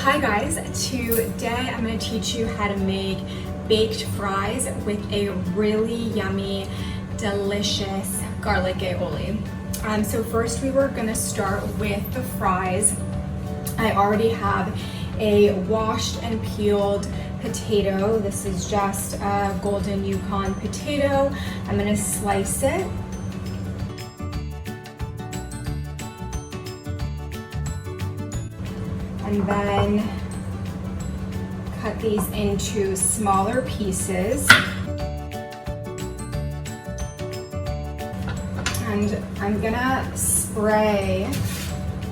Hi guys, today I'm going to teach you how to make baked fries with a really yummy, delicious garlic aioli. So first we were going to start with the fries. I already have a washed and peeled potato. This is just a golden Yukon potato. I'm going to slice it. And then cut these into smaller pieces. And I'm gonna spray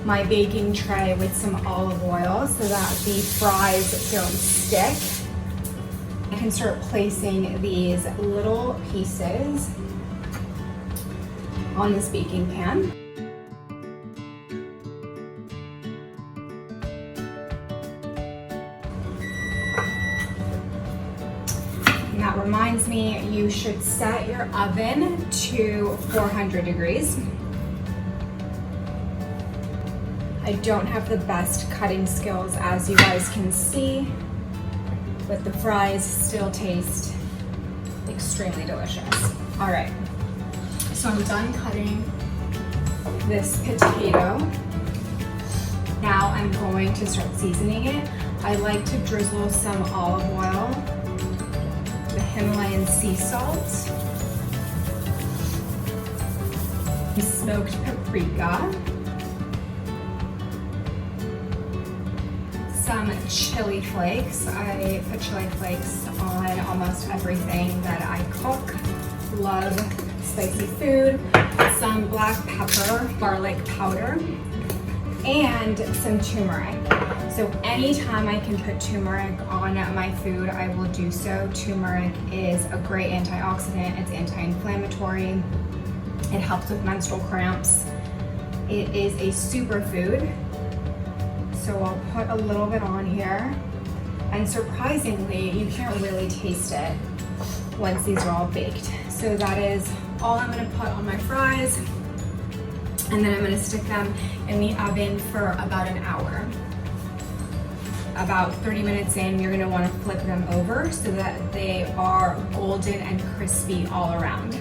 my baking tray with some olive oil so that the fries don't stick. I can start placing these little pieces on this baking pan. And that reminds me, you should set your oven to 400 degrees. I don't have the best cutting skills, as you guys can see, but the fries still taste extremely delicious. All right, so I'm done cutting this potato. Now I'm going to start seasoning it. I like to drizzle some olive oil, the Himalayan sea salt, smoked paprika, some chili flakes. I put chili flakes on almost everything that I cook. Love spicy food. Some black pepper, garlic powder, and some turmeric. So anytime I can put turmeric on my food, I will do so. Turmeric is a great antioxidant. It's anti-inflammatory. It helps with menstrual cramps. It is a superfood. So I'll put a little bit on here. And surprisingly, you can't really taste it once these are all baked. So that is all I'm gonna put on my fries. And then I'm gonna stick them in the oven for about an hour. About 30 minutes in, you're gonna wanna flip them over so that they are golden and crispy all around.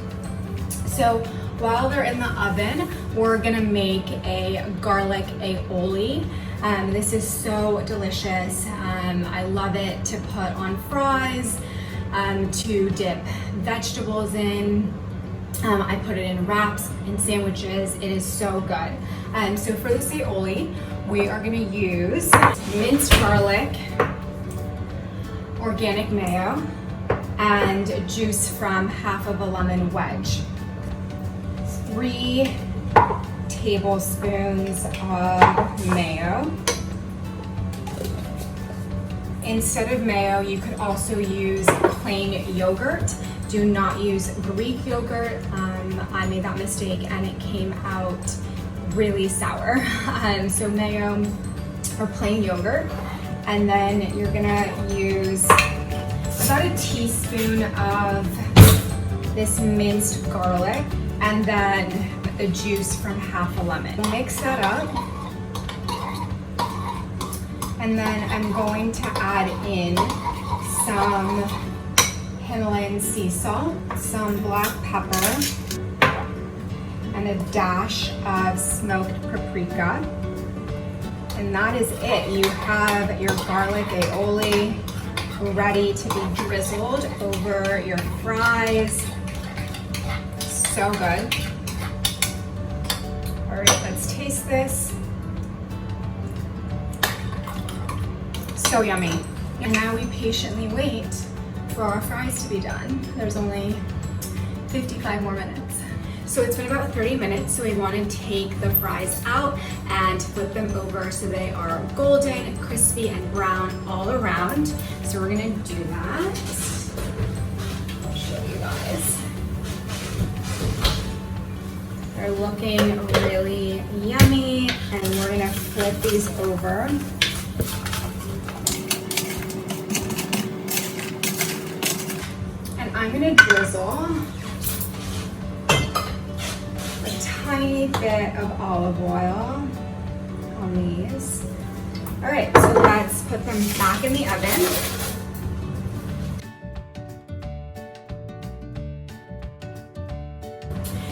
So while they're in the oven, we're gonna make a garlic aioli. This is so delicious. I love it to put on fries, to dip vegetables in. I put it in wraps and sandwiches. It is so good. So for this aioli, we are gonna use minced garlic, organic mayo, and juice from half of a lemon wedge. 3 tablespoons of mayo. Instead of mayo, you could also use plain yogurt. Do not use Greek yogurt. I made that mistake and it came out really sour. So mayo or plain yogurt. And then you're gonna use about a teaspoon of this minced garlic and then the juice from half a lemon. Mix that up. And then I'm going to add in some Himalayan sea salt, some black pepper, and a dash of smoked paprika. And that is it. You have your garlic aioli ready to be drizzled over your fries. So good. All right, let's taste this. So yummy. And now we patiently wait for our fries to be done. There's only 55 more minutes. So it's been about 30 minutes, so we want to take the fries out and flip them over so they are golden, crispy, and brown all around. So we're gonna do that. I'll show you guys. They're looking really yummy, and we're gonna flip these over. And I'm gonna drizzle a tiny bit of olive oil on these. All right, so let's put them back in the oven.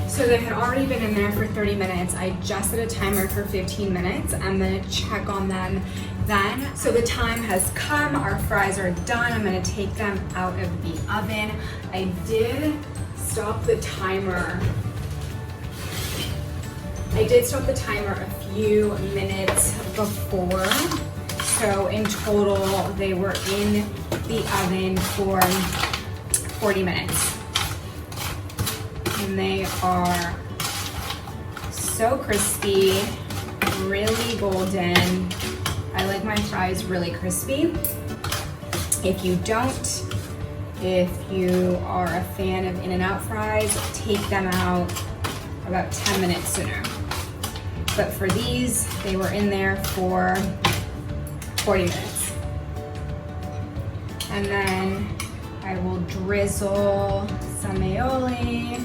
So they had already been in there for 30 minutes. I just set a timer for 15 minutes. I'm gonna check on them then. So the time has come, our fries are done. I'm gonna take them out of the oven. I did stop the timer. I did stop the timer a few minutes before. So in total, they were in the oven for 40 minutes. And they are so crispy, really golden. I like my fries really crispy. If you don't, if you are a fan of In-N-Out fries, take them out about 10 minutes sooner. But for these, they were in there for 40 minutes. And then I will drizzle some aioli.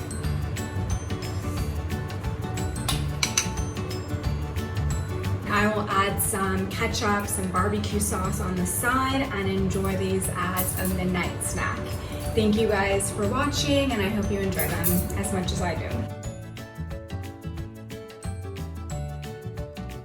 I will add some ketchup, some barbecue sauce on the side, and enjoy these as a midnight snack. Thank you guys for watching, and I hope you enjoy them as much as I do.